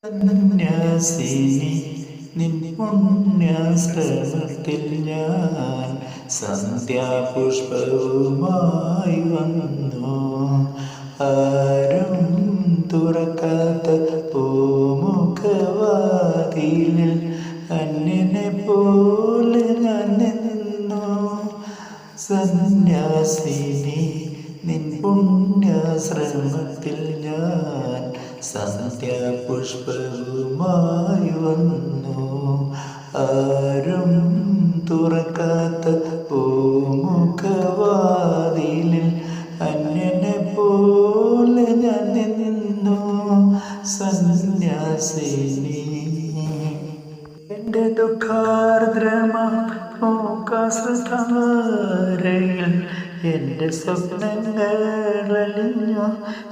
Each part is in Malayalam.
സന്യാസിനി നിൻ പുണ്യാശ്രമത്തിൽ ഞാൻ സന്ധ്യാപുഷ്പവുമായി വന്നു. ആരും തുറക്കാത്ത പൂമുഖവാതിലിൽ അന്യനെ പോലെ ഞാൻ നിന്നു. സന്യാസിനി നിൻ പുണ്യാശ്രമത്തിൽ ഞാൻ സന്ധ്യാപുഷ്പവുമായി വന്നു. ആരും തുറക്കാത്ത പൂമുഖവാതിലിൽ അന്യനെ പോലെ ഞാൻ നിന്നു. സന്യാസിനി എൻ്റെ ദുഃഖാർദ്രമൂകാശ്രധാരയിൽ എൻ്റെ സ്വപ്നങ്ങളലിഞ്ഞു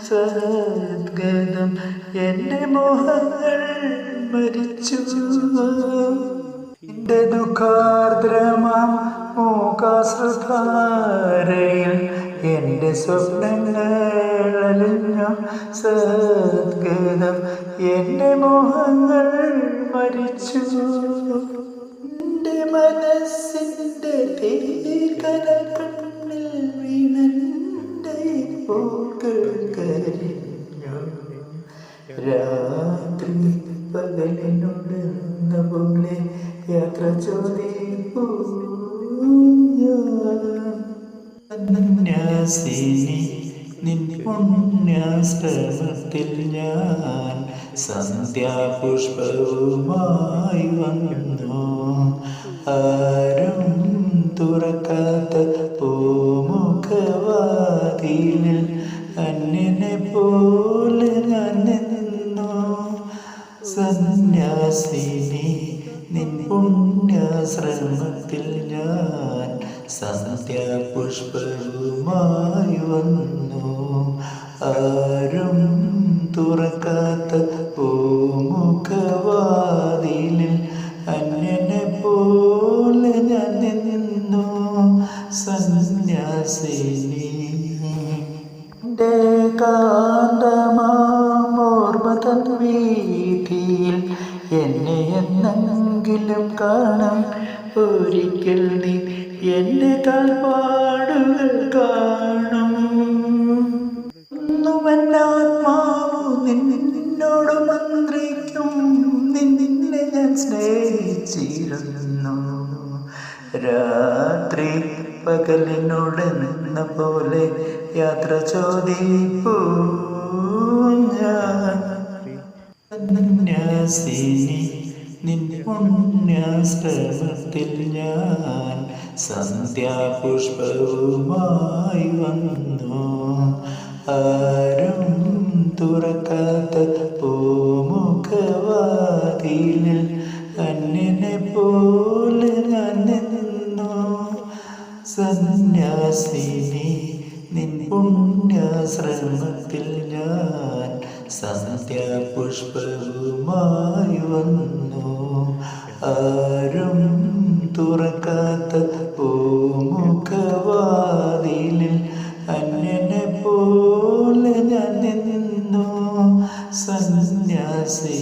സദ്ഗതം. എൻ്റെ മോഹങ്ങൾ മരിച്ചു. എൻ്റെ ദുഃഖാർദ്രമൂകാശ്രധാരയിൽ എൻ്റെ സ്വപ്നങ്ങളലിഞ്ഞു സദ്ഗതം. എൻ്റെ മോഹങ്ങൾ മരിച്ചു. എൻ്റെ മനസ്സിൻ്റെ തീകനകണ്ണിൽ വീണൻ്റെ പൂക്കൾ കരിഞ്ഞു. രാത്രി പകലിനോടെന്ന പോലെ യാത്ര ചോദിപ്പൂ ഞാൻ. സന്യാസിനി നിൻ പുണ്യാശ്രമത്തിൽ ഞാൻ സന്ധ്യാപുഷ്പവുമായി വന്നു. ആരും തുറക്കാത്ത പൂമുഖവാതിലിൽ അന്യനെ പോലെ ഞാൻ നിന്നു. സന്യാസിനി നിൻ പുണ്യാശ്രമത്തിൽ ഞാൻ സന്ധ്യാപുഷ്പവുമായി വന്നു. ആരും തുറക്കാത്ത പൂമുഖവാതിലിൽ അന്യനെ പോലെ ഞാൻ നിന്നു. സന്യാസിനി എൻ്റെ കാന്തമാമോർമതൻ വീഥിയിൽ എന്നെ എന്നെങ്കിലും കാണാം. ഒരിക്കൽ നീ എൻ്റെ കാൽപ്പാടുകൾ കാണും. ആത്മാവു നിന്നോട് മന്ത്രിക്കും. നിന്നെ ഞാൻ സ്നേഹിച്ചിരുന്നു. രാത്രി പകലിനോടെന്ന പോലെ യാത്ര ചോദിപ്പൂ ഞാൻ. സന്യാസിനി നിൻ പുണ്യാശ്രമത്തിൽ ഞാൻ സന്ധ്യാപുഷ്പവുമായി വന്നു. ആരും തുറക്കാത്ത പൂമുഖവാതിലിൽ അന്യനെ പോലെ ഞാൻ നിന്നു. സന്യാസിനി നിൻ പുണ്യാശ്രമത്തിൽ ഞാൻ സന്ധ്യാപുഷ്പവുമായി വന്നു. ആരും തുറക്കാത്ത പൂമുഖവാതിലിൽ അന്യനെ പോലെ ഞാൻ നിന്നു. സന്യാസി